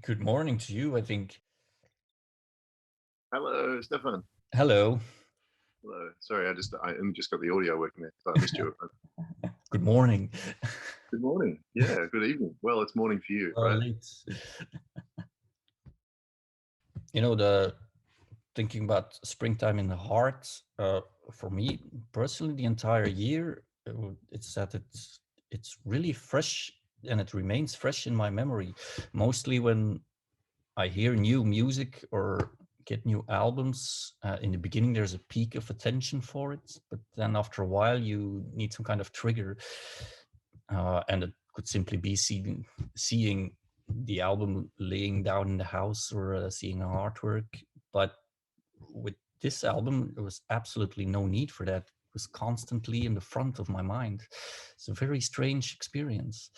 Good morning to you, I think. Hello, Stefan. Hello. Hello. Sorry, I only just got the audio working there, so I missed you. Good morning. Good morning. Yeah, good evening. Well, it's morning for you, Well, right? late. The thinking about springtime in the heart, for me personally, the entire year, it's that it's really fresh and it remains fresh in my memory. Mostly when I hear new music or get new albums, in the beginning there's a peak of attention for it, but then after a while you need some kind of trigger, and it could simply be seeing the album laying down in the house or seeing an artwork. But with this album, there was absolutely no need for that. It was constantly in the front of my mind. It's a very strange experience.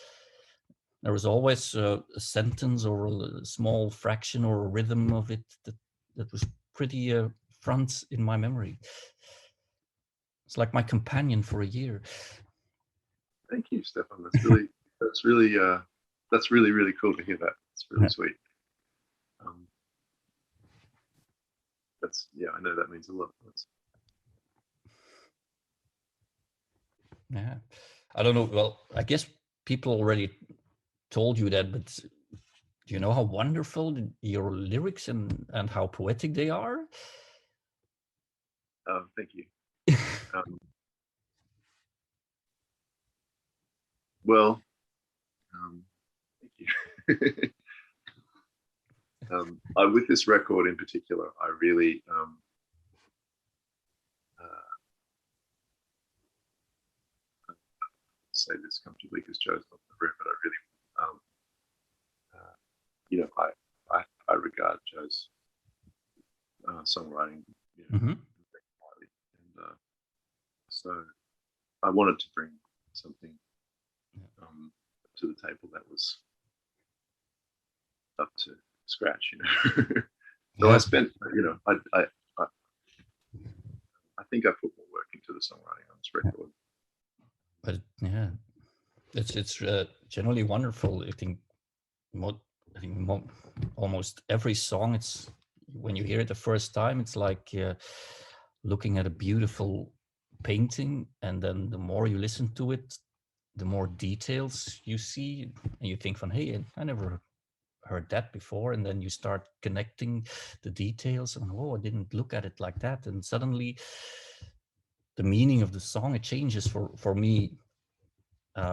There was always a sentence or a small fraction or a rhythm of it that was pretty front in my memory. It's like my companion for a year. Thank you, Stefan. That's really really cool to hear that. It's really sweet. Um, I know that means a lot. Yeah, I don't know. Well, I guess people already told you that, but do you know how wonderful your lyrics and how poetic they are? Thank you. Um, well, thank you. With this record in particular, I really say this comfortably because Joe's not in the room, but I really, I regard Joe's songwriting, Mm-hmm. very highly, and so I wanted to bring something to the table that was up to scratch, So I spent, I think I put more work into the songwriting on this record. But yeah, it's generally wonderful. I think almost every song, it's when you hear it the first time, it's like looking at a beautiful painting, and then the more you listen to it, the more details you see, and you think from, hey, I never heard that before, and then you start connecting the details, and oh, I didn't look at it like that, and suddenly the meaning of the song, it changes for me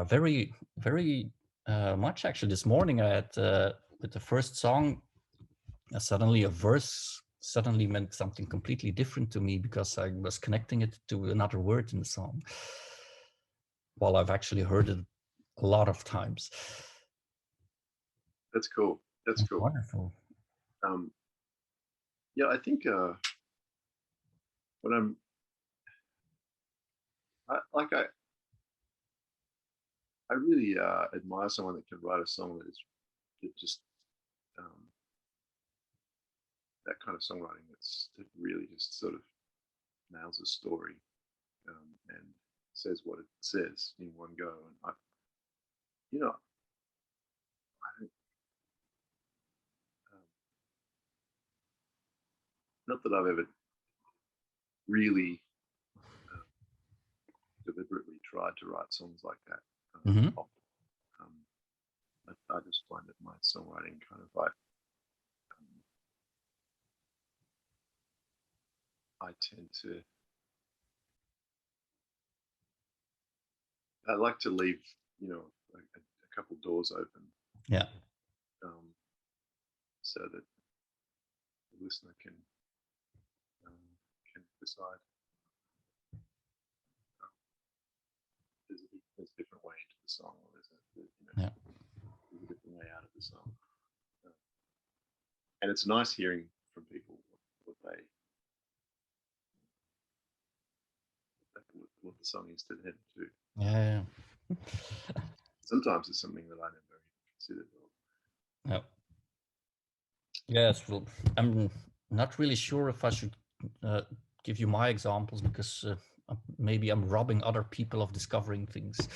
very very much. Actually, this morning I had with the first song, suddenly a verse suddenly meant something completely different to me because I was connecting it to another word in the song, while I've actually heard it a lot of times. That's cool. That's That's cool. wonderful. Um, yeah, I think when I really admire someone that can write a song that just um, that kind of songwriting that really just sort of nails a story and says what it says in one go. And you know, I don't, um, not that I've ever really uh, deliberately tried to write songs like that. Mm-hmm. Um, I just find that my songwriting kind of like I tend to I like to leave a couple doors open Yeah. um, so that the listener um, can decide. Um, there's a different way into the song, or Yeah. there's a different way out of the song. Um, and it's nice hearing from people what they what the song is to them too. Yeah. Sometimes it's something that I never even considered. Yeah. Yes, well, I'm not really sure if I should uh, give you my examples, because maybe I'm robbing other people of discovering things.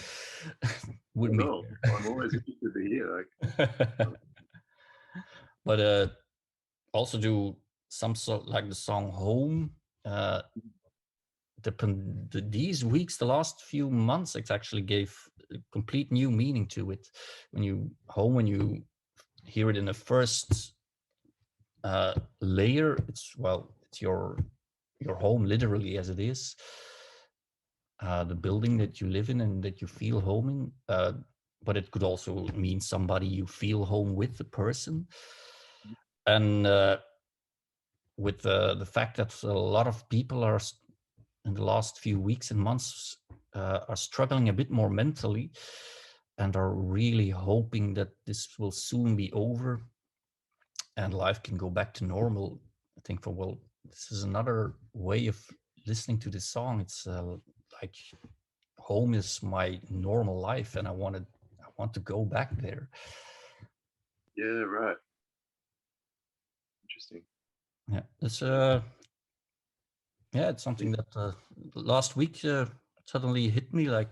Oh Wouldn't be no, I'm always interested to hear. fair. But also do some sort like the song "Home." Uh, these weeks, the last few months, it actually gave a complete new meaning to it. When you home, when you hear it in the first layer, it's well, it's your home literally as it is, the building that you live in and that you feel home in. But it could also mean somebody you feel home with, the person. And with the fact that a lot of people are in the last few weeks and months are struggling a bit more mentally and are really hoping that this will soon be over and life can go back to normal. I think for well, this is another way of listening to this song. It's like home is my normal life, and I want to go back there. Yeah, right. Interesting. Yeah, it's Yeah. yeah, it's something that last week suddenly hit me like,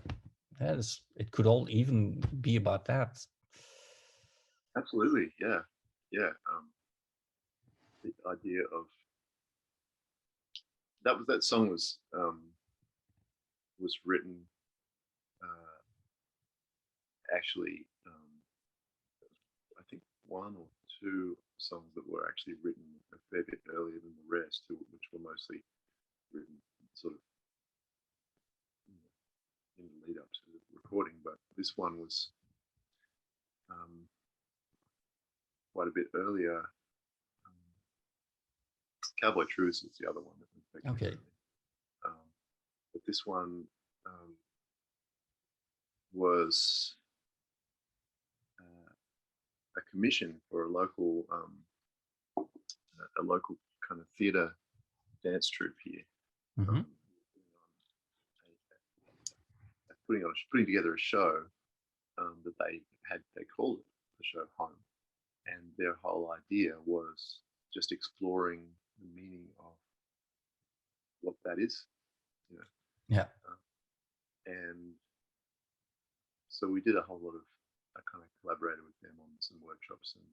yeah, it could all even be about that. Absolutely. Yeah. Yeah. The idea of that song was written uh, actually. I think one or two songs that were actually written a fair bit earlier than the rest, which were mostly written sort of in the lead up to the recording. But this one was um, quite a bit earlier. Um, Cowboy Truce is the other one that in fact came Okay. earlier. But this one um, was a commission for a local kind of theatre dance troupe here. Mm-hmm. Um, putting together a show that they called it the show Home, and their whole idea was just exploring the meaning of what that is, you know. Yeah. And so we did a whole lot of I kind of collaborated with them on some workshops and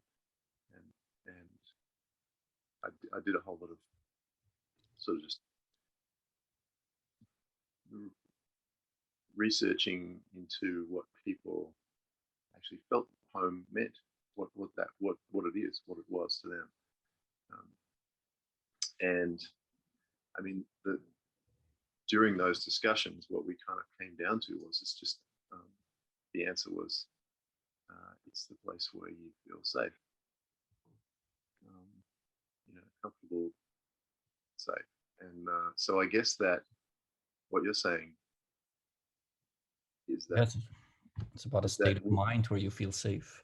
I did a whole lot of sort of just researching into what people actually felt home meant, what it is, what it was to them, um, and I mean during those discussions, what we kind of came down to was um, the answer was it's the place where you feel safe, um, comfortable, safe, and so I guess that what you're saying is that Yes. It's about a is that state of mind where you feel safe.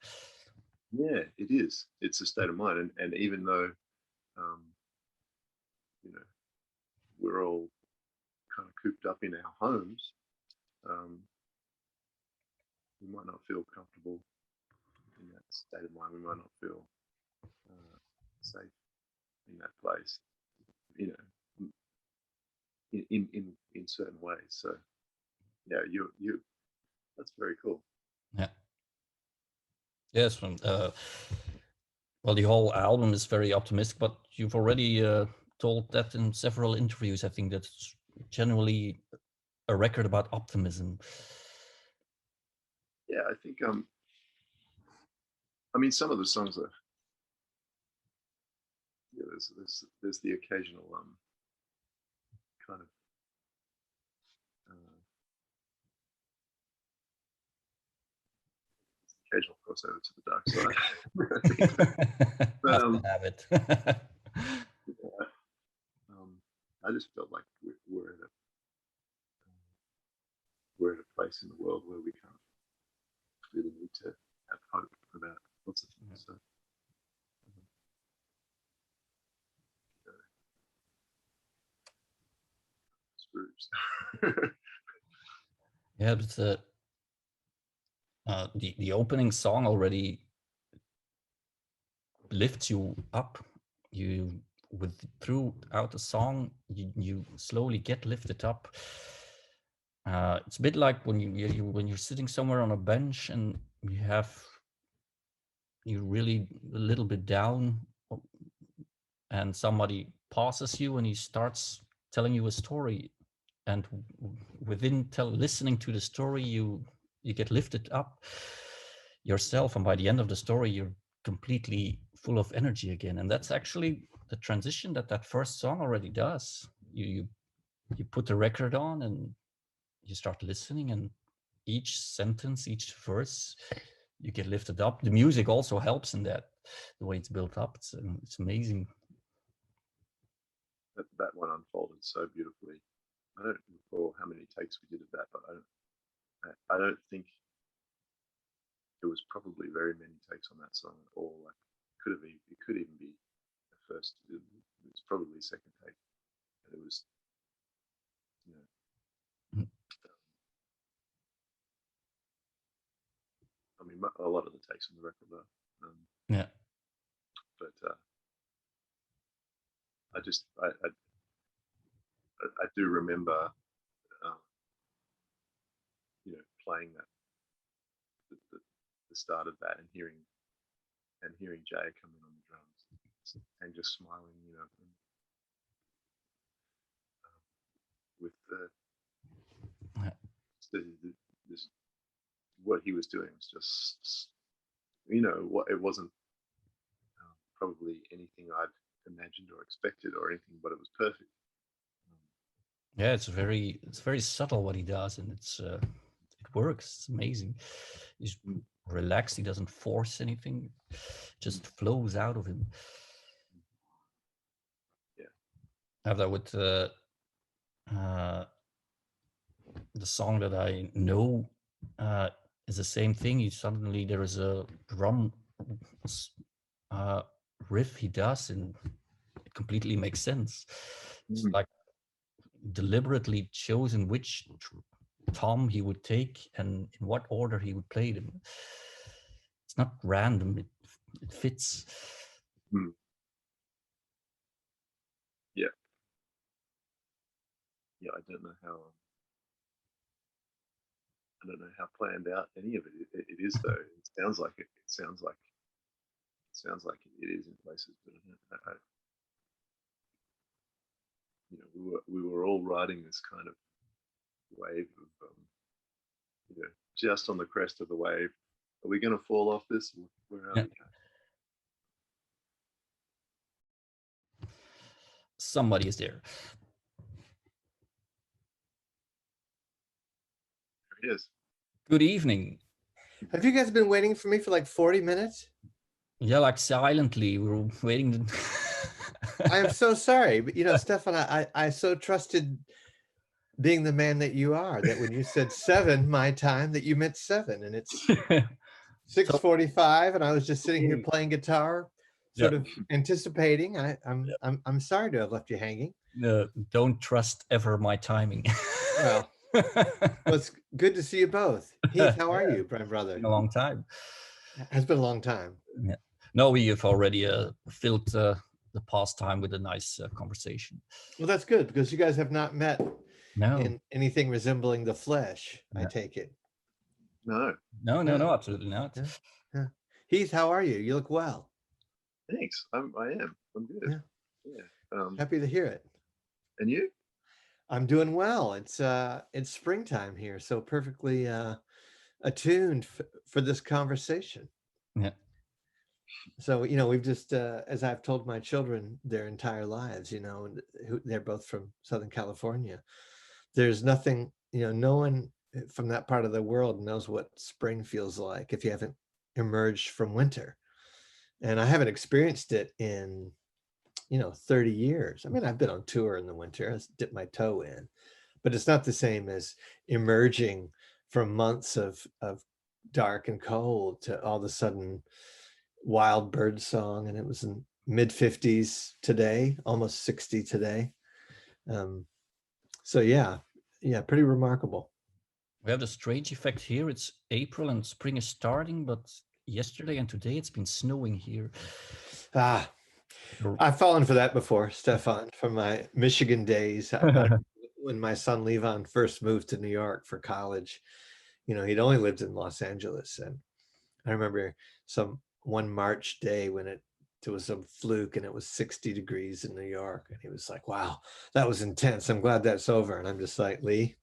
yeah, it is. It's a state of mind, and even though um, you know we're all kind of cooped up in our homes, um, we might not feel comfortable in that state of mind. We might not feel safe in that place, you know, in certain ways. So yeah, you that's very cool. Yeah. Yes. Well, the whole album is very optimistic, but you've already told that in several interviews. I think that's generally a record about optimism. Yeah, I think I mean some of the songs are yeah, there's the occasional kind of uh, occasional crossover to the dark side. But Have to have it. yeah, I just felt like we're at a place in the world where we can't really need to have hope about lots of things. So, you know, Scrooge. Yeah, but the opening song already lifts you up. You with throughout the song, you slowly get lifted up. It's a bit like when when you're sitting somewhere on a bench and you have you're really a little bit down, and somebody passes you and he starts telling you a story, and within listening to the story, you get lifted up yourself, and by the end of the story you're completely full of energy again. And that's actually the transition that that first song already does. You put the record on and you start listening, and each sentence, each verse, you get lifted up. The music also helps in that, the way it's built up. It's amazing. That one unfolded so beautifully. I don't recall how many takes we did of that, but I don't think it was probably very many takes on that song at all. Like it could even be the first. It's probably second take. And it was, you know, Mm. I mean, a lot of the takes on the record though. Yeah. But I do remember, you know, playing that the start of that and hearing Jay come in on the drums and just smiling, you know, and, with Yeah. this what he was doing was just, you know, what it wasn't probably anything I'd imagined or expected or anything, but it was perfect. Yeah, it's very subtle what he does, and it works. It's amazing. He's Mm, relaxed. He doesn't force anything. It mm, just flows out of him. yeah. I have that with uh, the song that I know uh, is the same thing. He suddenly there is a drum uh, riff he does, and it completely makes sense. It's Mm, like deliberately chosen which tom he would take and in what order he would play them. It's not random. It fits. mm, yeah. Yeah. I don't know how planned out any of it is though. It sounds like it. It sounds like it is in places, but you know, we were all riding this kind of wave of, you know, just on the crest of the wave. Are we going to fall off this? Where are Yeah. we? Somebody is there. There it is. Good evening. Have you guys been waiting for me for like 40 minutes? Yeah, like silently we were waiting. I am so sorry, but you know, Stefan, I so trusted being the man that you are, that when you said 7 my time, that you meant 7, and it's So 6:45, and I was just sitting here playing guitar, yeah, sort of anticipating. I'm sorry to have left you hanging. don't trust ever my timing. Well, it's good to see you both. Heath, how are you, my brother? Been a long time. Has been a long time. Yeah. No, we have already filled the past time with a nice conversation. Well, that's good because you guys have not met No, in anything resembling the flesh, I yeah. take it. No, No, absolutely not. Yeah. Yeah. Heath, how are you? You look well. thanks. I am. I'm good. Yeah. Yeah. Happy to hear it. And you? I'm doing well. It's springtime here, so perfectly attuned for this conversation. Yeah. So, you know, we've just as I've told my children their entire lives, you know, they're both from Southern California. There's nothing, you know, no one from that part of the world knows what spring feels like if you haven't emerged from winter. And I haven't experienced it in, you know, 30 years. I mean, I've been on tour in the winter, I dipped my toe in, but it's not the same as emerging from months of dark and cold to all of a sudden wild bird song. And it was in mid 50s today, almost 60 today. So yeah, pretty remarkable. We have the strange effect here. It's April and spring is starting, but yesterday and today it's been snowing here. Ah, Or- I've fallen for that before, Stefan, from my Michigan days. When my son Levon first moved to New York for college, you know, he'd only lived in Los Angeles. And I remember some one March day when it was a fluke and it was 60 degrees in New York. And he was like, wow, that was intense. I'm glad that's over. And I'm just like, Lee,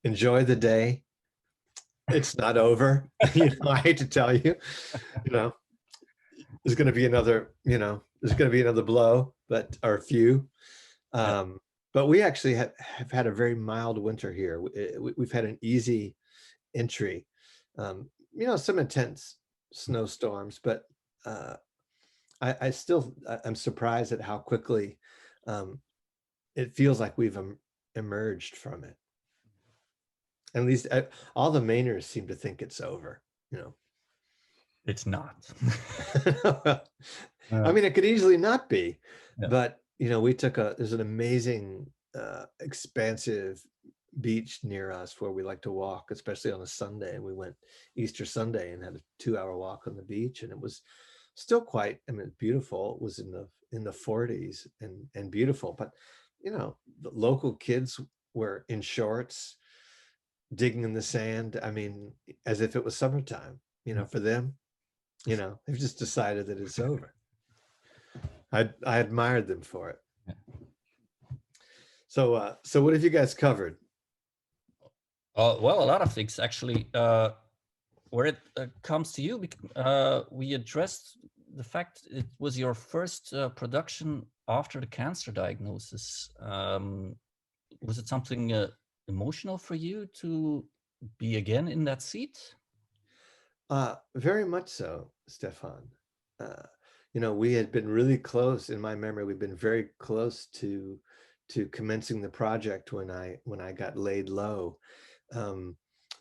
enjoy the day. It's not over. I hate to tell you, you know, there's going to be another, there's going to be another blow, but or a few. Yeah. But we actually have had a very mild winter here. We've had an easy entry. Some intense snowstorms, but I still I'm surprised at how quickly it feels like we've emerged from it. At least all the Mainers seem to think it's over. It's not. I mean, it could easily not be, Yeah. but there's an amazing, expansive beach near us where we like to walk, especially on a Sunday. And we went Easter Sunday and had a 2-hour walk on the beach, and it was still quite, I mean, beautiful. It was in the 40s and beautiful, but the local kids were in shorts, digging in the sand. I mean, as if it was summertime, for them, they've just decided that it's over. I admired them for it. Yeah. So what have you guys covered? Well, a lot of things actually. Where it comes to you, we addressed the fact it was your first production after the cancer diagnosis. Was it something emotional for you to be again in that seat? Very much so, Stefan. We had been really close. In my memory, we've been very close to commencing the project when I got laid low.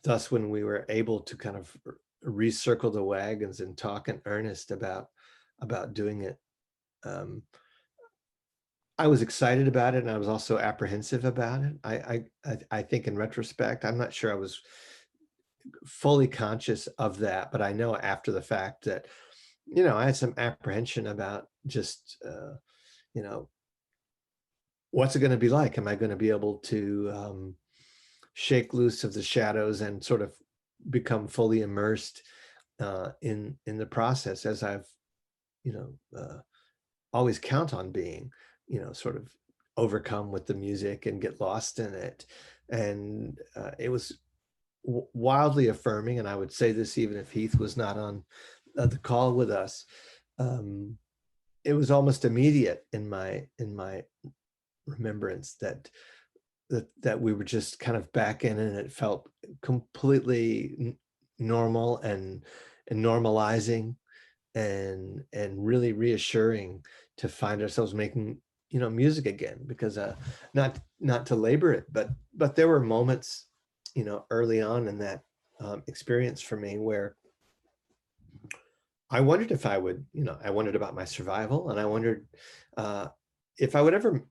Thus, when we were able to kind of recircle the wagons and talk in earnest about doing it, I was excited about it, and I was also apprehensive about it. I think in retrospect, I'm not sure I was fully conscious of that, but I know after the fact that I had some apprehension about just what's it going to be like? Am I going to be able to shake loose of the shadows and sort of become fully immersed in the process, as I've always count on being, sort of overcome with the music and get lost in it. And it was wildly affirming. And I would say this even if Heath was not on the call with us. It was almost immediate in my remembrance that we were just kind of back in, and it felt completely normal and normalizing and really reassuring to find ourselves making music again. Because not to labor it, but there were moments early on in that experience for me where I wondered if I would, I wondered about my survival, and I wondered if I would ever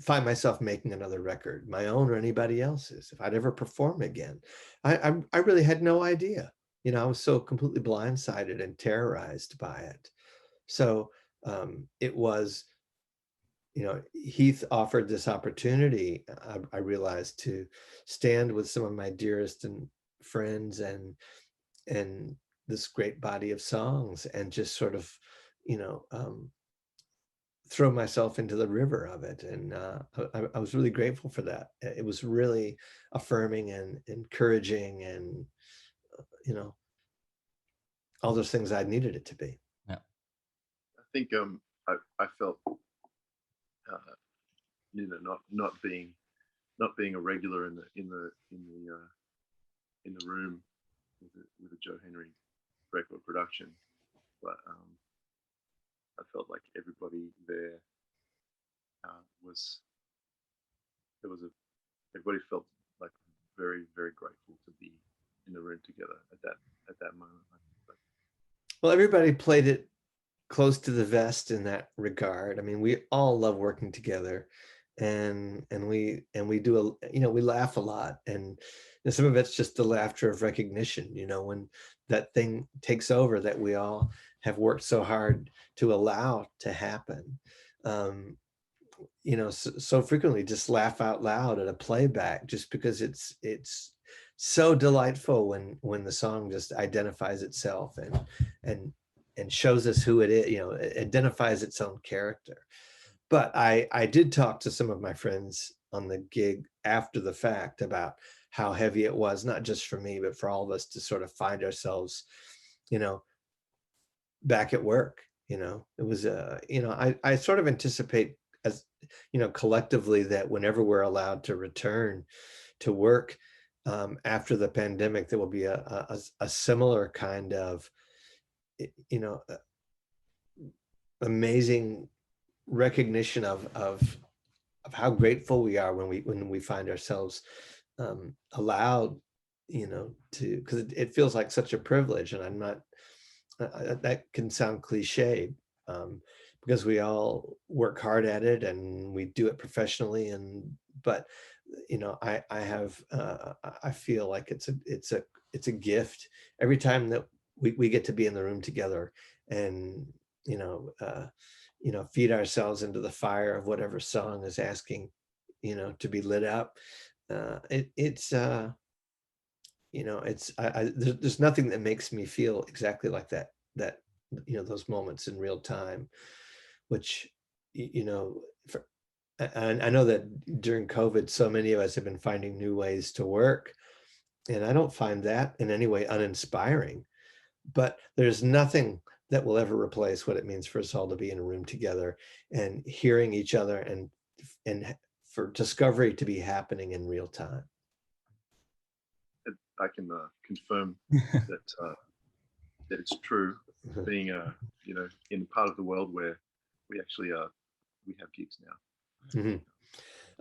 find myself making another record, my own or anybody else's, if I'd ever perform again. I really had no idea. I was so completely blindsided and terrorized by it. So it was, Heath offered this opportunity, I realized, to stand with some of my dearest and friends and this great body of songs and just sort of, throw myself into the river of it. And I was really grateful for that. It was really affirming and encouraging and, all those things I needed it to be. Yeah. I think I felt not being a regular in the room with a Joe Henry record production, but I felt like everybody there everybody felt like very, very grateful to be in the room together at that moment. Well, everybody played it close to the vest in that regard. I mean, we all love working together, and we do we laugh a lot, and some of it's just the laughter of recognition, when that thing takes over that we all have worked so hard to allow to happen. So frequently just laugh out loud at a playback just because it's so delightful when the song just identifies itself and and shows us who it is, you know, it identifies its own character. But I did talk to some of my friends on the gig after the fact about how heavy it was, not just for me, but for all of us to sort of find ourselves, you know, back at work. You know, it was you know, I sort of anticipate, as you know, collectively, that whenever we're allowed to return to work after the pandemic, there will be a similar kind of, you know, amazing recognition of how grateful we are when we find ourselves allowed, you know, to, because it feels like such a privilege. And I'm not, that can sound cliche, because we all work hard at it and we do it professionally, and but you know, I have I feel like it's a gift every time that we get to be in the room together and you know, you know, feed ourselves into the fire of whatever song is asking, you know, to be lit up. It's you know, it's there's nothing that makes me feel exactly like that you know, those moments in real time, which you know, for, and I know that during COVID, so many of us have been finding new ways to work, and I don't find that in any way uninspiring. But there's nothing that will ever replace what it means for us all to be in a room together and hearing each other, and for discovery to be happening in real time. I can confirm that that it's true. Being you know, in part of the world where we actually we have gigs now.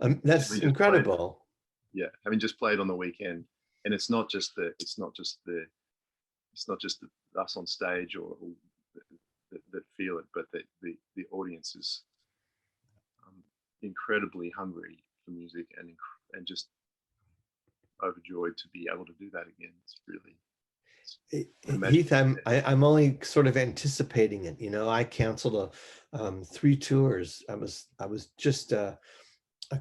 That's Having just played, incredible. yeah, having just played on the weekend, and it's not just us on stage or that feel it, but the audience is incredibly hungry for music and just overjoyed to be able to do that again. It's really Heath, magic. I'm only sort of anticipating it. You know, I canceled 3 tours. I was just a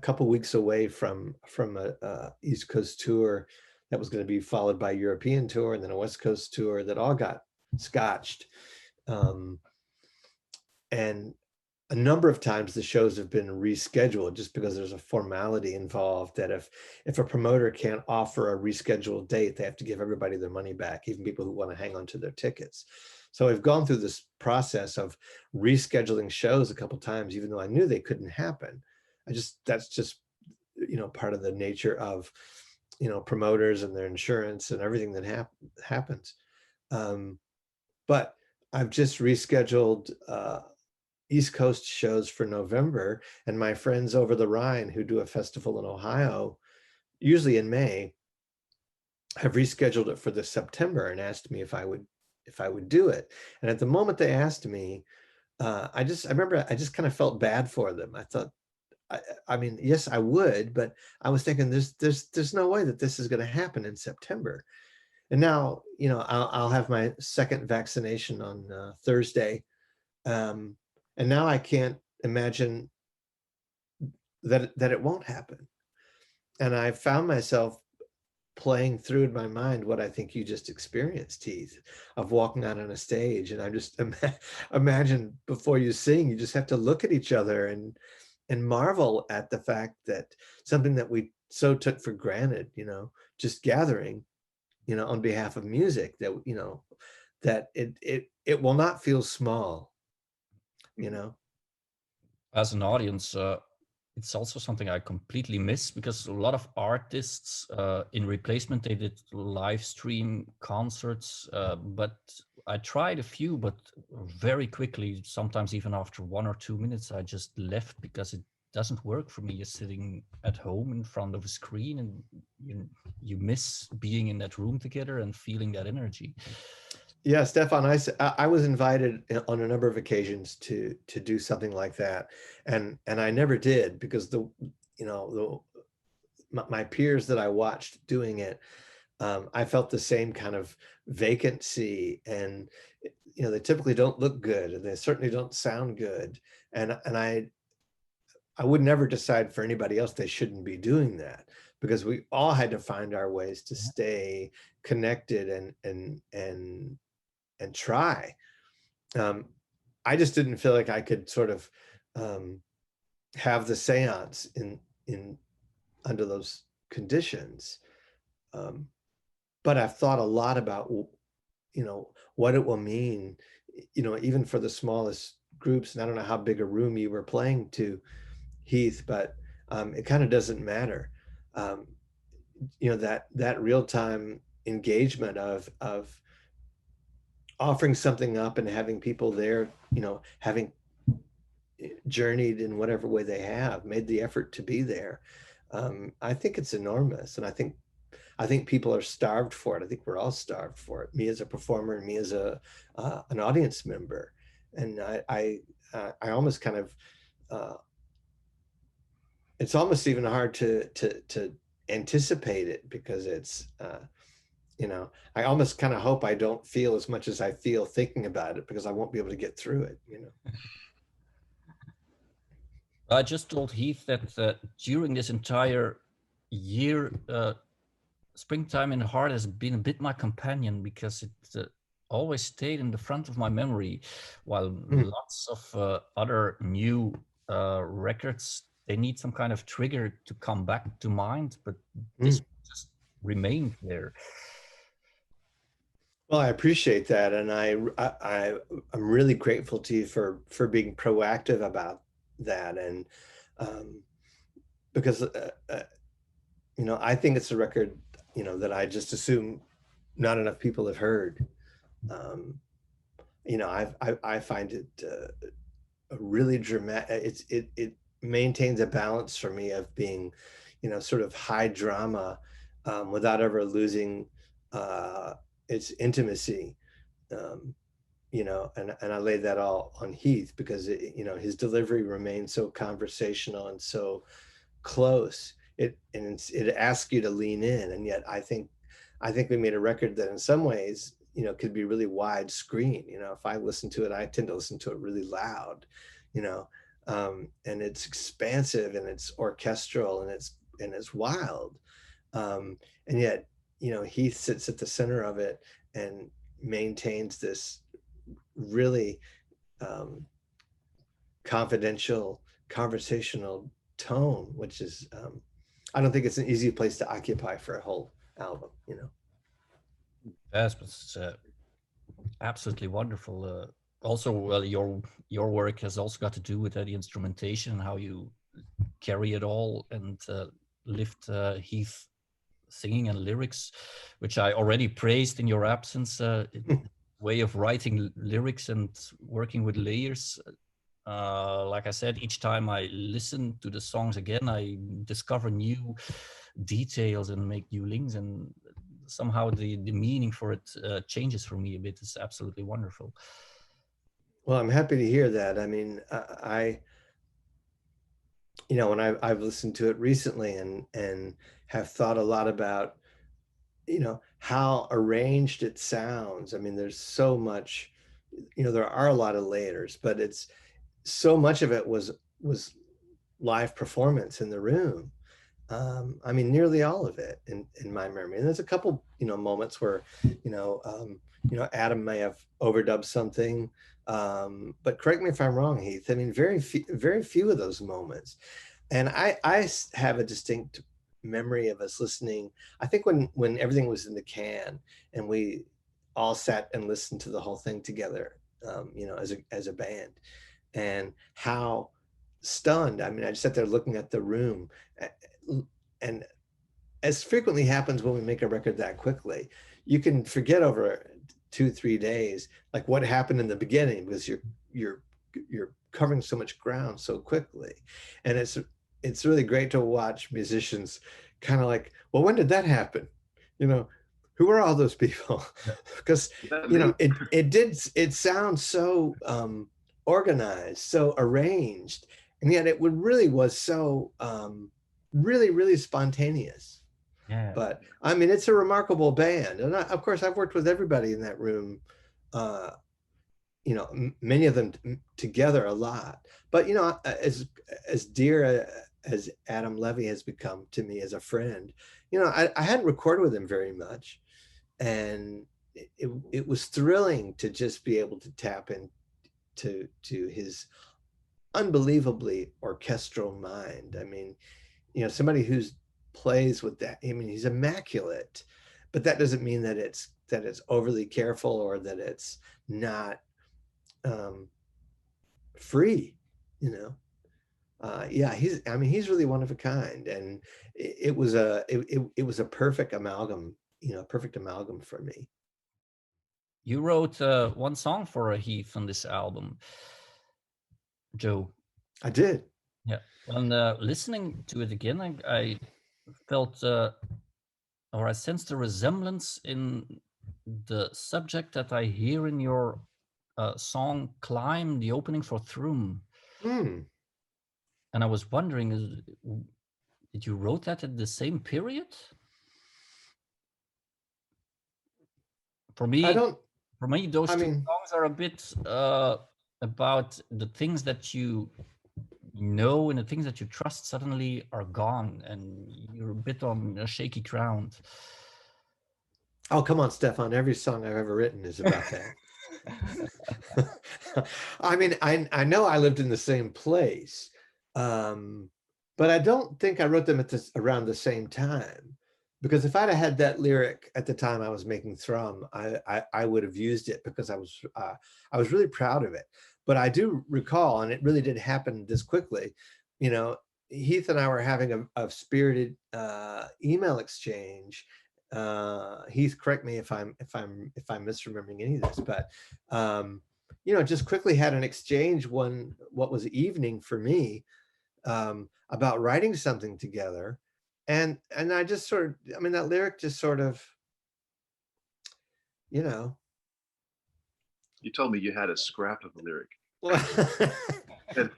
couple weeks away from a East Coast tour that was going to be followed by a European tour and then a West Coast tour that all got scotched. Um, and a number of times the shows have been rescheduled just because there's a formality involved that if a promoter can't offer a rescheduled date, they have to give everybody their money back, even people who want to hang on to their tickets. So I've gone through this process of rescheduling shows a couple times, even though I knew they couldn't happen. That's just, you know, part of the nature of, you know, promoters and their insurance and everything that happens. But I've just rescheduled East Coast shows for November, and my friends over the Rhine who do a festival in Ohio, usually in May, have rescheduled it for this September and asked me if I would do it. And at the moment they asked me, I remember I just kind of felt bad for them. I thought, I mean, yes, I would, but I was thinking there's no way that this is going to happen in September. And now, you know, I'll have my second vaccination on Thursday. And now I can't imagine that it won't happen. And I found myself playing through in my mind what I think you just experienced, Heath, of walking out on a stage. And I just imagine before you sing, you just have to look at each other and marvel at the fact that something that we so took for granted, you know, just gathering, you know, on behalf of music, that, you know, that it will not feel small, you know. As an audience, it's also something I completely miss, because a lot of artists in replacement, they did live stream concerts, but I tried a few, but very quickly, sometimes even after 1 or 2 minutes, I just left, because it doesn't work for me just sitting at home in front of a screen, and you miss being in that room together and feeling that energy. Yeah, Stefan, I was invited on a number of occasions to do something like that, and I never did, because you know, my peers that I watched doing it, I felt the same kind of vacancy, and you know, they typically don't look good, and they certainly don't sound good, and I would never decide for anybody else they shouldn't be doing that, because we all had to find our ways to stay connected and try. I just didn't feel like I could sort of have the seance in under those conditions. But I've thought a lot about, what it will mean, even for the smallest groups. And I don't know how big a room you were playing to, Heath, but it kind of doesn't matter. That real-time engagement of offering something up and having people there, having journeyed in whatever way they have, made the effort to be there. I think it's enormous. And I think people are starved for it. I think we're all starved for it. Me as a performer, and me as an audience member. And I almost kind of, it's almost even hard to anticipate it, because it's, I almost kind of hope I don't feel as much as I feel thinking about it, because I won't be able to get through it. I just told Heath that during this entire year, Springtime in the Heart has been a bit my companion, because it always stayed in the front of my memory, while lots of other new records, they need some kind of trigger to come back to mind, but this just remained there. Well, I appreciate that, and I'm really grateful to you for being proactive about that, and because I think it's a record that I just assume not enough people have heard. I find it a really dramatic. It maintains a balance for me of being, sort of high drama, without ever losing its intimacy. And I laid that all on Heath, because his delivery remains so conversational and so close. It asks you to lean in, and yet I think we made a record that in some ways could be really widescreen. If I listen to it, I tend to listen to it really loud, and it's expansive, and it's orchestral, and it's wild, and yet Heath sits at the center of it and maintains this really confidential, conversational tone, which is I don't think it's an easy place to occupy for a whole album. Yes, but it's absolutely wonderful. Also, well, your work has also got to do with the instrumentation and how you carry it all and lift Heath singing and lyrics, which I already praised in your absence. Way of writing lyrics and working with layers. Like I said, each time I listen to the songs again, I discover new details and make new links, and somehow the meaning for it changes for me a bit. It's absolutely wonderful. Well, I'm happy to hear that. I mean, when I've listened to it recently and have thought a lot about, how arranged it sounds. I mean, there's so much, there are a lot of layers, but it's so much of it was live performance in the room. I mean, nearly all of it in my memory. And there's a couple, moments where, Adam may have overdubbed something. But correct me if I'm wrong, Heath. I mean, very few of those moments. And I have a distinct memory of us listening. I think when everything was in the can and we all sat and listened to the whole thing together, as a band, and how stunned. I mean, I just sat there looking at the room, and as frequently happens when we make a record that quickly, you can forget over 2-3 days like what happened in the beginning, because you're covering so much ground so quickly. And it's really great to watch musicians kind of like, well, when did that happen? Who are all those people? Because it sounds so organized, so arranged, and yet it really was so really spontaneous. Yeah. But I mean, it's a remarkable band, and of course I've worked with everybody in that room, many of them together a lot. But as dear as Adam Levy has become to me as a friend. I hadn't recorded with him very much, and it was thrilling to just be able to tap into his unbelievably orchestral mind. I mean, somebody who's plays with that. I mean, he's immaculate, but that doesn't mean that it's overly careful or that it's not um, free. You know, yeah, he's really one of a kind, and it was a perfect amalgam. Perfect amalgam for me. You wrote one song for Heath on this album, Joe. I did. Yeah. And listening to it again, I felt or I sensed a resemblance in the subject that I hear in your song "Climb," the opening for Throom. Hmm. And I was wondering, did you wrote that at the same period? For I me, don't. those I two mean, songs are a bit about the things that you know and the things that you trust suddenly are gone, and you're a bit on a shaky ground. oh, come on, Stefan. Every song I've ever written is about that. I mean, I know I lived in the same place, um, but I don't think I wrote them around the same time. Because if I'd have had that lyric at the time I was making Thrum, I would have used it because I was really proud of it. But I do recall, and it really did happen this quickly. You know, Heath and I were having a spirited email exchange. Heath, correct me if I'm misremembering any of this, but um, just quickly had an exchange what was evening for me, about writing something together. And I just sort of, I mean, that lyric just sort of, you know, You told me you had a scrap of a lyric. well, And I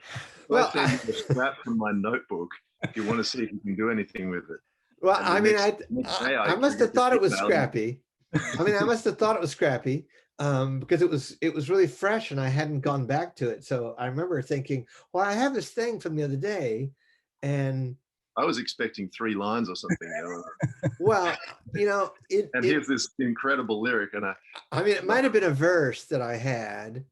well, send you a scrap from my notebook if you want to see if you can do anything with it. well, And the I mean, next day I must get have this thought it was email. scrappy. I mean, I must have thought it was scrappy, because it was really fresh and I hadn't gone back to it. So I remember thinking, well, I have this thing from the other day, and I was expecting 3 lines or something. well, And it. here's this incredible lyric, and I mean, it might have been a verse that I had,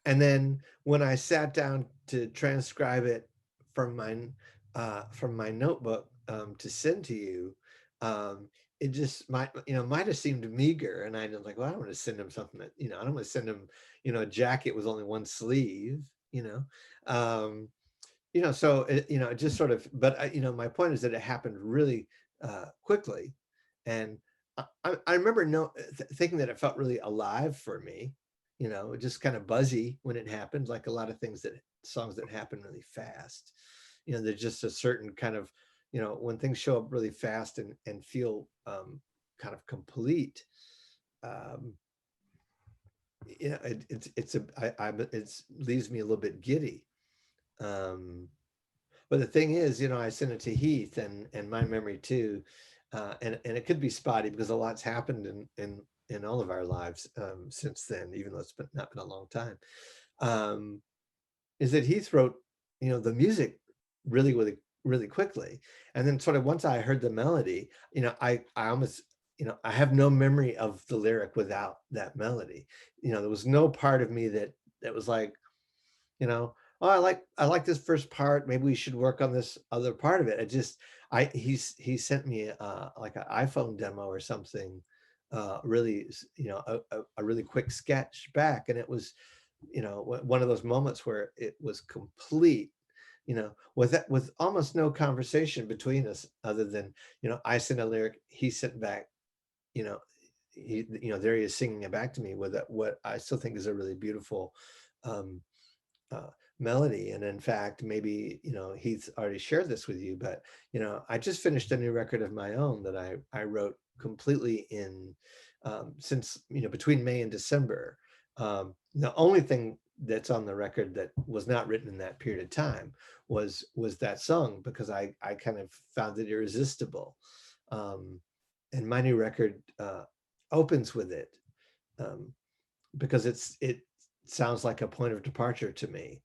and then when I sat down to transcribe it from my notebook, to send to you, um, it just might have seemed meager, and I was like, well, I don't want to send him something that, I don't want to send him, a jacket with only one sleeve, um, so it just sort of, but my point is that it happened really quickly, and I remember thinking that it felt really alive for me, just kind of buzzy when it happened, like a lot of songs that happen really fast. There's just a certain kind of, when things show up really fast and feel kind of complete. Um, it leaves me a little bit giddy. Um, but the thing is, I sent it to Heath, and my memory too, and it could be spotty because a lot's happened in all of our lives, since then, even though it's not been a long time. Um, is that Heath wrote, the music really, really, really quickly, and then sort of once I heard the melody, I almost, I have no memory of the lyric without that melody. There was no part of me that was like, oh, I like this first part, maybe we should work on this other part of it. He sent me like an iPhone demo or something, really, a really quick sketch back, and it was, one of those moments where it was complete, with almost no conversation between us other than, I sent a lyric, he sent back, you know there he is singing it back to me with what I still think is a really beautiful um, uh, melody. And in fact, maybe, he's already shared this with you, but, I just finished a new record of my own that I wrote completely since, between May and December. The only thing that's on the record that was not written in that period of time was that song, because I kind of found it irresistible. And my new record opens with it, because it sounds like a point of departure to me.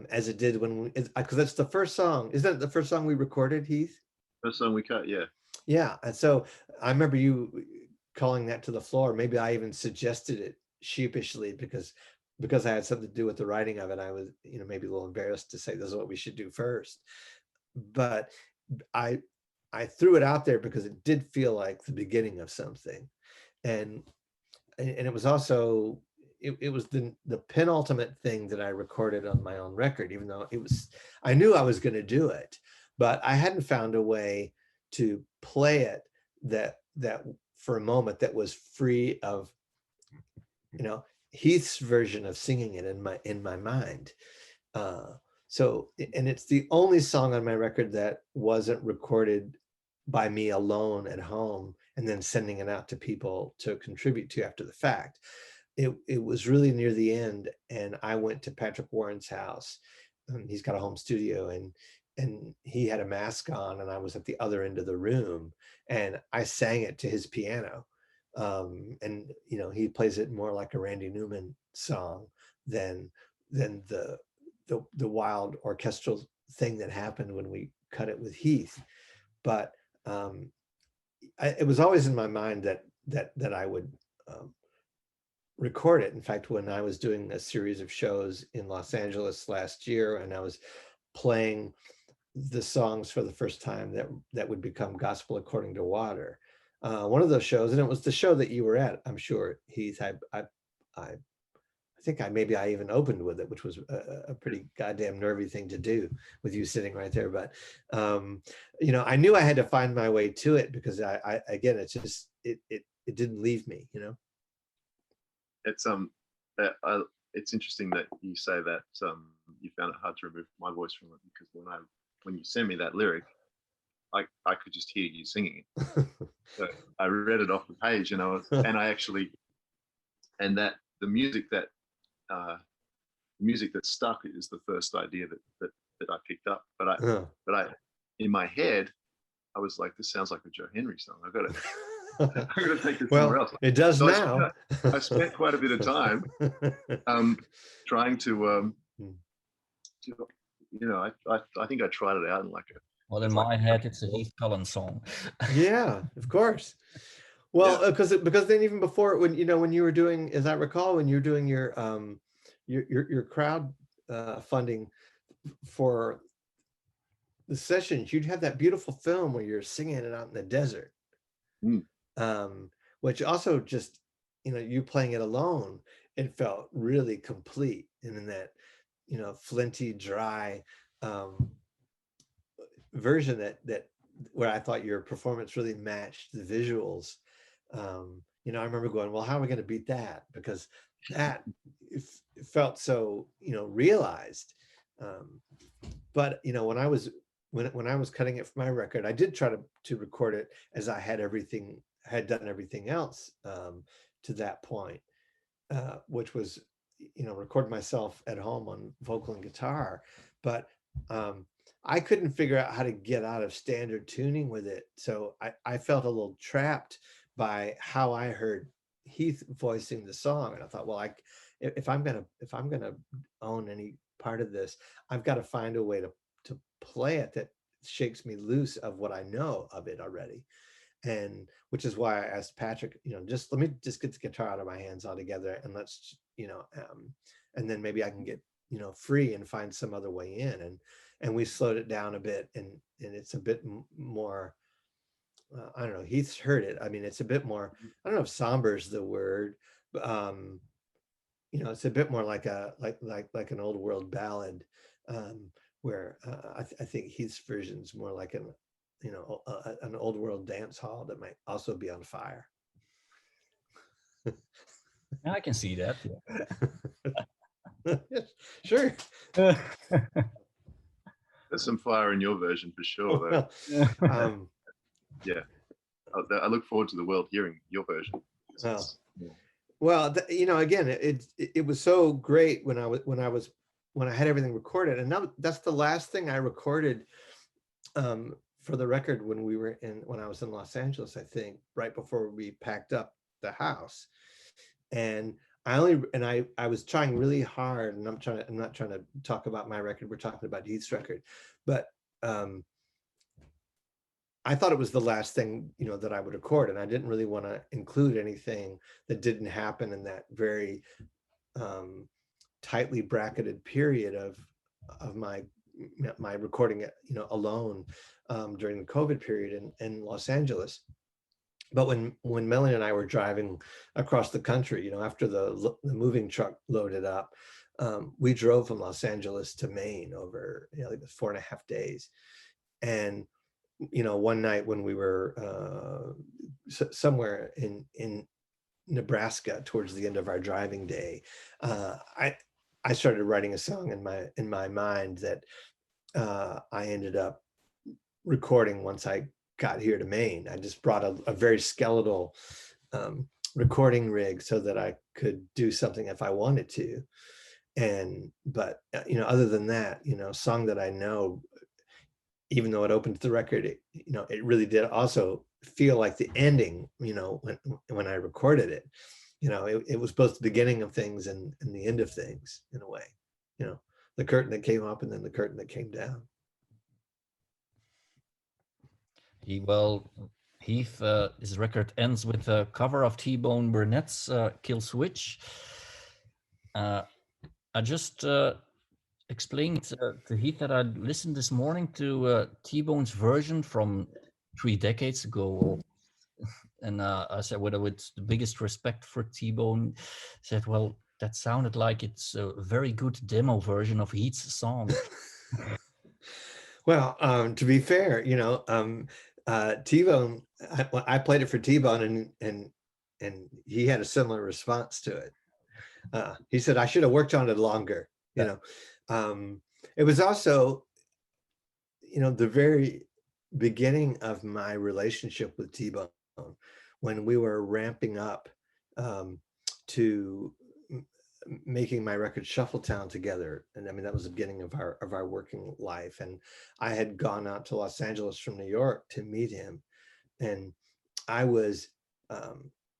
as it did when we, because that's the first song. Isn't that the first song we recorded, Heath? First song we cut, yeah. Yeah, and so I remember you calling that to the floor. Maybe I even suggested it sheepishly because I had something to do with the writing of it. I was, maybe a little embarrassed to say this is what we should do first. But I I threw it out there because it did feel like the beginning of something. And it was also it was the penultimate thing that I recorded on my own record, even though I knew I was going to do it, but I hadn't found a way to play it that for a moment that was free of Heath's version of singing it in my mind. So, and it's the only song on my record that wasn't recorded by me alone at home and then sending it out to people to contribute to after the fact. It was really near the end, and I went to Patrick Warren's house. He's got a home studio, and he had a mask on, and I was at the other end of the room, and I sang it to his piano. And he plays it more like a Randy Newman song than the wild orchestral thing that happened when we cut it with Heath. But it was always in my mind that I would record it. In fact, when I was doing a series of shows in Los Angeles last year, and I was playing the songs for the first time that would become Gospel According to Water, one of those shows, and it was the show that you were at, I'm sure, Heath. I think maybe I even opened with it, which was a pretty goddamn nervy thing to do with you sitting right there. But I knew I had to find my way to it because I again, it's just it didn't leave me. It's interesting that you say that you found it hard to remove my voice from it, because when you sent me that lyric, I could just hear you singing it. So I read it off the page, and that the music that stuck is the first idea that I picked up. But I in my head, I was like, this sounds like a Joe Henry song. I'm gonna take this somewhere else. It does so now. I spent quite a bit of time trying to I think I tried it out in like a. Well, in my head, it's a Heath Cullen song. Yeah, of course. Well, because then even before, when you were doing, as I recall, when you were doing your crowd funding for the sessions, you'd have that beautiful film where you're singing it out in the desert, which also just you playing it alone, it felt really complete, and in that flinty, dry version that where I thought your performance really matched the visuals. I remember going, well, how are we going to beat that? Because that it felt so, realized. But when I was cutting it for my record, I did try to record it as I had done everything else to that point, which was, record myself at home on vocal and guitar. But I couldn't figure out how to get out of standard tuning with it. So I felt a little trapped by how I heard Heath voicing the song. And I thought, well, if I'm gonna own any part of this, I've got to find a way to play it that shakes me loose of what I know of it already. And which is why I asked Patrick, just let me just get the guitar out of my hands altogether, and let's, and then maybe I can get, free and find some other way in. And we slowed it down a bit, and it's a bit more, I don't know, Heath's heard it. I mean, it's a bit more, I don't know if somber is the word, but it's a bit more like an old world ballad, where I think Heath's version is more like an old world dance hall that might also be on fire. I can see that. Yeah. Sure. There's some fire in your version for sure, though. Yeah, I look forward to the world hearing your version. Well, again, it was so great when I had everything recorded, and now that's the last thing I recorded for the record when I was in Los Angeles, I think, right before we packed up the house. And I was trying really hard, and I'm not trying to talk about my record. We're talking about Heath's record, but um, I thought it was the last thing, that I would record, and I didn't really want to include anything that didn't happen in that very um, tightly bracketed period of my recording it, alone during the COVID period in Los Angeles. But when Melanie and I were driving across the country, after the moving truck loaded up, we drove from Los Angeles to Maine over, like 4.5 days. And one night when we were somewhere in Nebraska towards the end of our driving day, I started writing a song in my mind that I ended up recording once I got here to Maine. I just brought a very skeletal recording rig so that I could do something if I wanted to. But other than that, a song that I know, even though it opened the record, it really did also feel like the ending, when I recorded it. It was both the beginning of things and the end of things in a way. The curtain that came up and then the curtain that came down. Heath, his record ends with a cover of T-Bone Burnett's Kill Switch. I just explained to Heath that I listened this morning to T-Bone's version from 3 decades ago. And I said, with the biggest respect for T-Bone, said, well, that sounded like it's a very good demo version of Heath's song. Well, to be fair, T-Bone, I played it for T-Bone and he had a similar response to it. He said, I should have worked on it longer. It was also, the very beginning of my relationship with T-Bone, when we were ramping up to making my record Shuffletown together. And I mean, that was the beginning of our working life. And I had gone out to Los Angeles from New York to meet him. And I was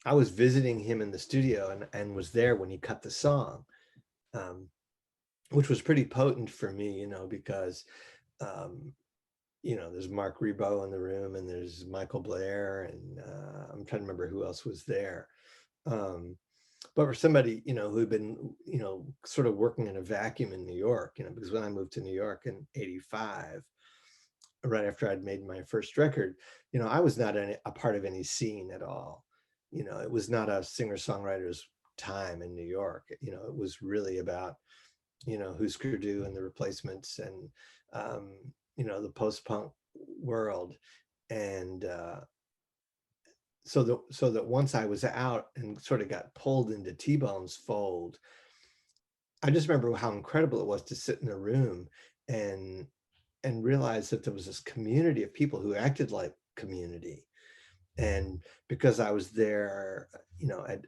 visiting him in the studio and was there when he cut the song, which was pretty potent for me, because there's Mark Ribot in the room and there's Michael Blair and I'm trying to remember who else was there. But for somebody, who'd been, sort of working in a vacuum in New York, because when I moved to New York in '85, right after I'd made my first record, I was not a part of any scene at all. It was not a singer-songwriter's time in New York. It was really about, Husker Du and the Replacements and, the post-punk world. And so that once I was out and sort of got pulled into T-Bone's fold, I just remember how incredible it was to sit in a room and realize that there was this community of people who acted like community. And because I was there,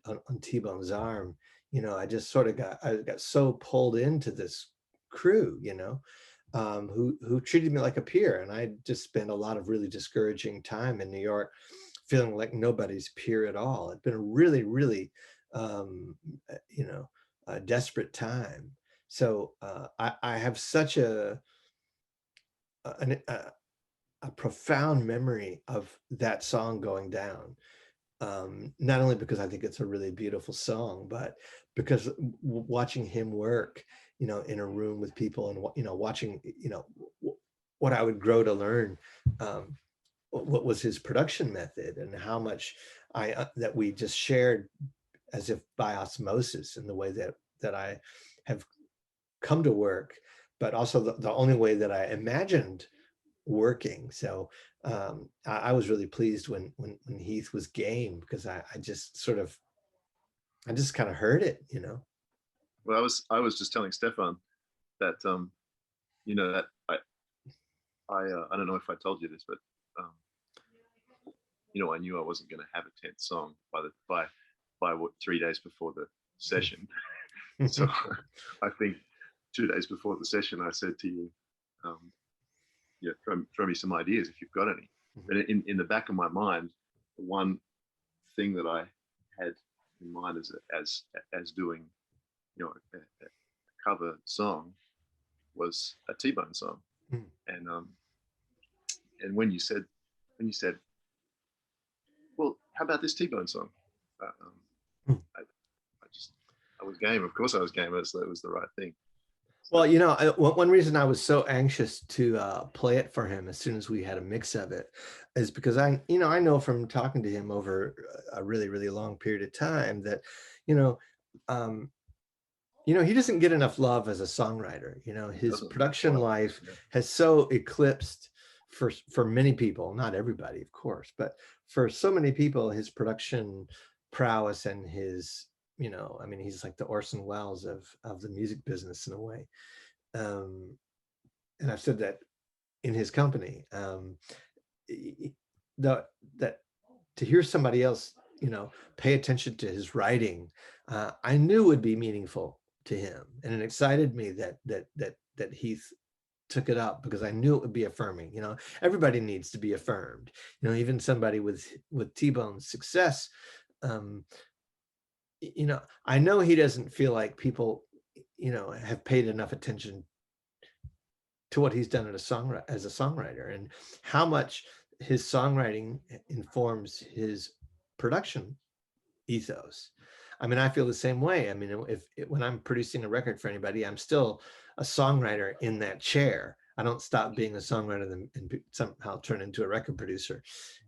on T-Bone's arm, I just sort of got so pulled into this crew, who treated me like a peer. And I just spent a lot of really discouraging time in New York, feeling like nobody's peer at all. It'd been a really, really, a desperate time. So I have such a profound memory of that song going down. Not only because I think it's a really beautiful song, but because watching him work, in a room with people and, watching, what I would grow to learn, what was his production method and how much that we just shared as if by osmosis in the way that I have come to work, but also the only way that I imagined working. So I was really pleased when Heath was game, because I just kind of heard it, Well, I was just telling Stefan that that I don't know if I told you this, but I knew I wasn't going to have a 10th song by what 3 days before the session. So I think 2 days before the session, I said to you, throw me some ideas if you've got any. But in the back of my mind, the one thing that I had in mind as doing, you know, a cover song was a T-Bone song. Mm. And when you said, well, how about this T-Bone song? Mm. I was game. Of course I was game. It was the right thing. Well, one reason I was so anxious to play it for him as soon as we had a mix of it is because I know from talking to him over a really, really long period of time that, um, he doesn't get enough love as a songwriter. His production life has so eclipsed for many people, not everybody, of course, but for so many people, his production prowess and his, he's like the Orson Welles of the music business in a way. And I've said that in his company, that to hear somebody else, pay attention to his writing, I knew would be meaningful to him, and it excited me that Heath took it up because I knew it would be affirming. Everybody needs to be affirmed. Even somebody with T-Bone's success. I know he doesn't feel like people, have paid enough attention to what he's done as a songwriter, and how much his songwriting informs his production ethos. I feel the same way. When I'm producing a record for anybody, I'm still a songwriter in that chair. I don't stop being a songwriter and somehow turn into a record producer.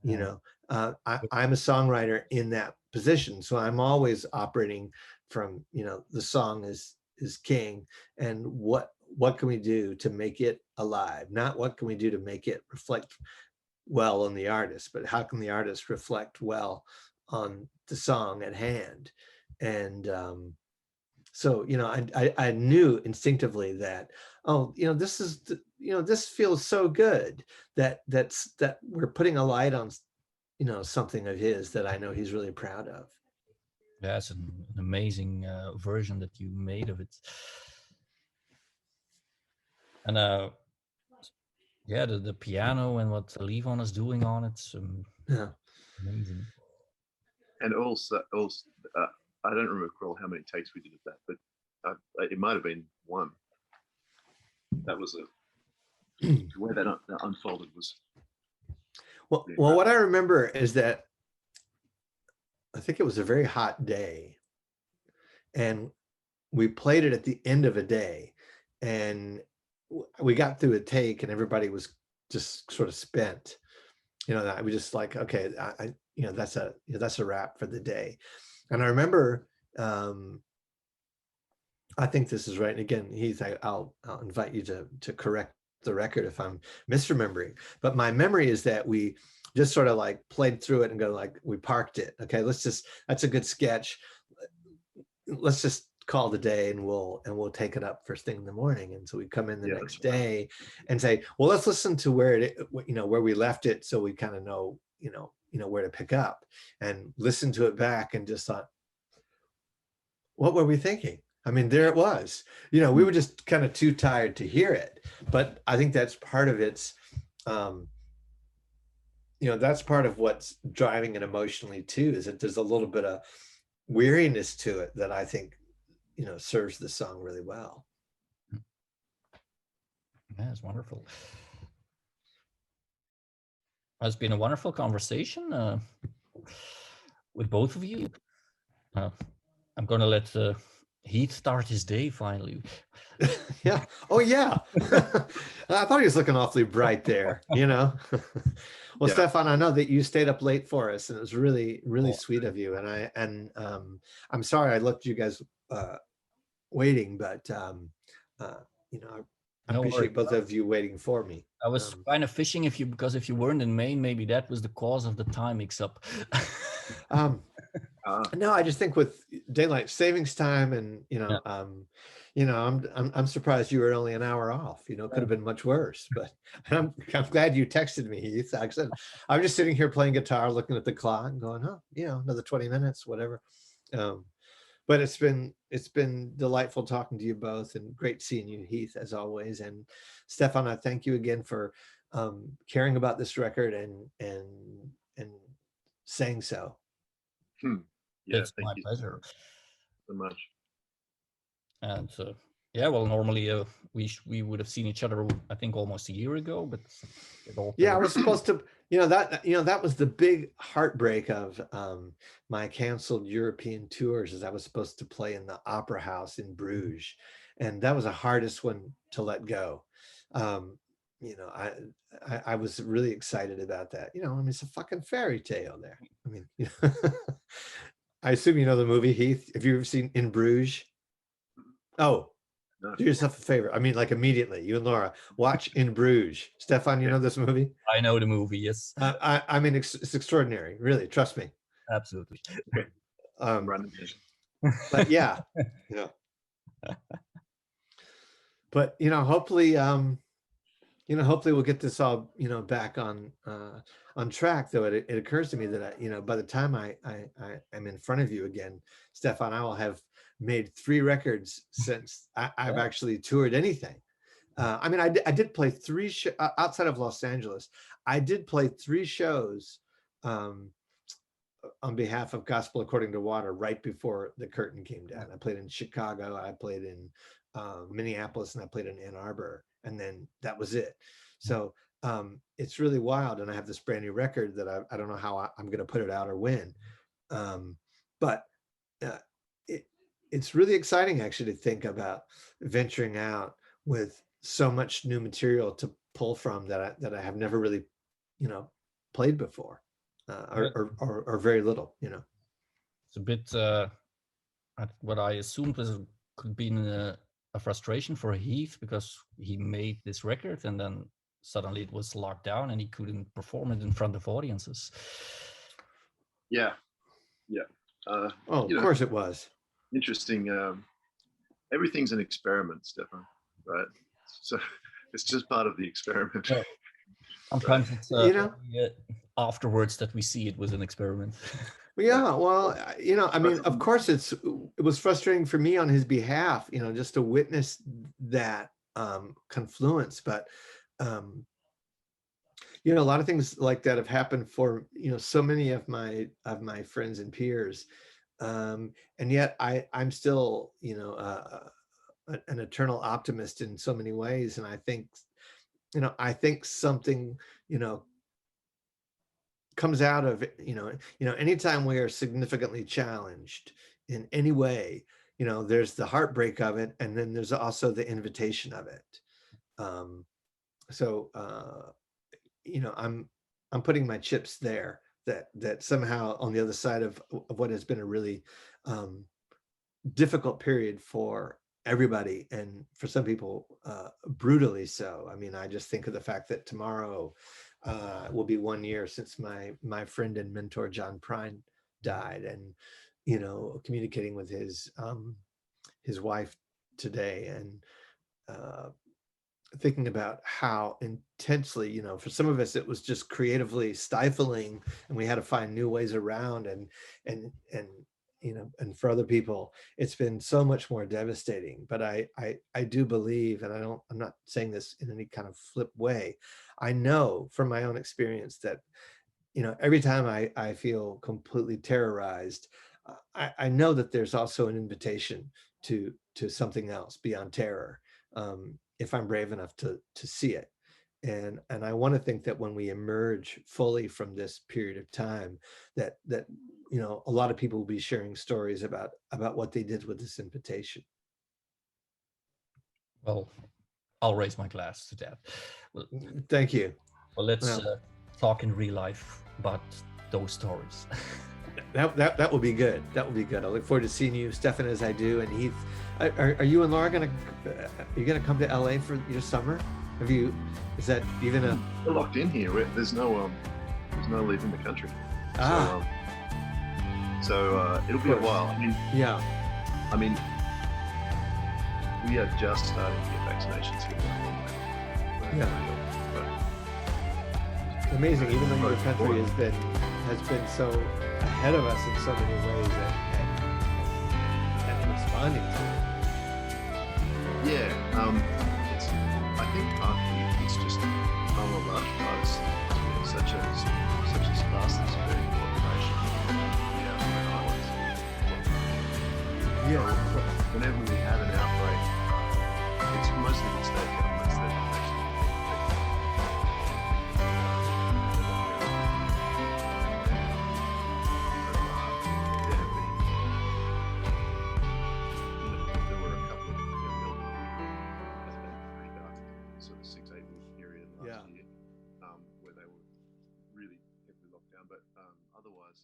I'm a songwriter in that position, so I'm always operating from the song is king, and what can we do to make it alive? Not what can we do to make it reflect well on the artist, but how can the artist reflect well on the song at hand? And so I knew instinctively that, this is this feels so good that we're putting a light on something of his that I know he's really proud of. Yeah, it's an amazing version that you made of it. And yeah, the piano and what Levon is doing on it's Yeah. amazing. And also, I don't recall how many takes we did of that, but it might have been one. That was the way that unfolded was. Well, what I remember is that I think it was a very hot day, and we played it at the end of a day, and we got through a take, and everybody was just sort of spent. That we just like, okay, that's a wrap for the day. And I remember, I think this is right. And again, Heath, I'll invite you to correct the record if I'm misremembering. But my memory is that we just sort of like played through it and go like, we parked it. Okay, that's a good sketch. Let's just call the day, and we'll take it up first thing in the morning. And so we come in the next day and say, well, let's listen to where where we left it, so we kind of know where to pick up, and listen to it back, and just thought, what were we thinking? There it was. We were just kind of too tired to hear it. But I think that's part of its that's part of what's driving it emotionally too, is that there's a little bit of weariness to it that I think serves the song really well. Yeah, it's wonderful. It's been a wonderful conversation with both of you. I'm going to let Heath start his day finally. Yeah. Oh, yeah. I thought he was looking awfully bright there, Well, yeah. Stefan, I know that you stayed up late for us, and it was really, really sweet of you. And I'm sorry I left you guys waiting, but I appreciate both of you waiting for me. I was kind of fishing because if you weren't in Maine, maybe that was the cause of the time mix-up. No, I just think with daylight savings time, and I'm surprised you were only an hour off. It could have been much worse. But I'm glad you texted me, Heath. I said I'm just sitting here playing guitar, looking at the clock, and going, another 20 minutes, whatever. But it's been delightful talking to you both, and great seeing you, Heath, as always. And Stefan, I thank you again for caring about this record and saying so. Yeah, It's thank my you pleasure. so much. And yeah, well, normally we would have seen each other, I think, almost a year ago, but it all Yeah, I fell. was supposed to, that was the big heartbreak of my canceled European tours, is I was supposed to play in the Opera House in Bruges, and that was the hardest one to let go. You know, I was really excited about that. I mean, it's a fucking fairy tale there. I mean, I assume you know the movie, Heath. Have you ever seen In Bruges? Oh, No. do yourself a favor. I mean, like immediately, you and Laura, watch In Bruges. Stefan, you know this movie? I know the movie, yes, I mean, it's extraordinary, really. Trust me. absolutely. I'm running this. But yeah, yeah. But hopefully, hopefully we'll get this all back on track. Though it occurs to me that by the time I am in front of you again, Stefan, I will have made 3 records since I've actually toured anything. I mean, I did play 3 outside of Los Angeles. I did play 3 shows on behalf of Gospel According to Water right before the curtain came down. I played in Chicago, I played in Minneapolis, and I played in Ann Arbor, and then that was it. So it's really wild, and I have this brand new record that I don't know how I'm going to put it out or when, but it's really exciting actually to think about venturing out with so much new material to pull from that I have never really played before, or very little. It's a bit what I assumed could be a frustration for Heath, because he made this record and then suddenly it was locked down and he couldn't perform it in front of audiences. Yeah. Of course it was. Interesting. Everything's an experiment, Stefan, right? So it's just part of the experiment. Yeah. Sometimes it's afterwards that we see it was an experiment. Yeah, well, I mean, of course it was frustrating for me on his behalf, just to witness that confluence. But a lot of things like that have happened for so many of my friends and peers, and yet I'm still an eternal optimist in so many ways, and I think something comes out of anytime we are significantly challenged in any way, there's the heartbreak of it, and then there's also the invitation of it. So I'm putting my chips there, that somehow on the other side of what has been a really difficult period for everybody, and for some people brutally so. I mean, I just think of the fact that tomorrow will be 1 year since my friend and mentor John Prine died, and communicating with his wife today, and thinking about how intensely, for some of us it was just creatively stifling, and we had to find new ways around, and and for other people it's been so much more devastating. But I do believe, and I'm not saying this in any kind of flip way, I know from my own experience that every time I feel completely terrorized, I know that there's also an invitation to something else beyond terror, if I'm brave enough to see it. And I want to think that when we emerge fully from this period of time, that a lot of people will be sharing stories about what they did with this invitation. Well, I'll raise my glass to that. Well, thank you. Well, let's talk in real life about those stories. That will be good. That will be good. I look forward to seeing you, Stefan, as I do. And Heath, are you and Laura gonna come to LA for your summer? Is that even We're locked in here. There's no leaving the country. So it'll be a while. I mean, yeah. I mean, we are just starting to get vaccinations here. Yeah. Amazing. Even though your country has been so ahead of us in so many ways at responding to it. Yeah. I think partly it's just I'm a rush, but such a vast and superior population. Yeah, where I was. whenever we have an outbreak, it's mostly the state governments that actually there were a couple of military sort of 6-8 week period last year where they were really heavily locked down, but otherwise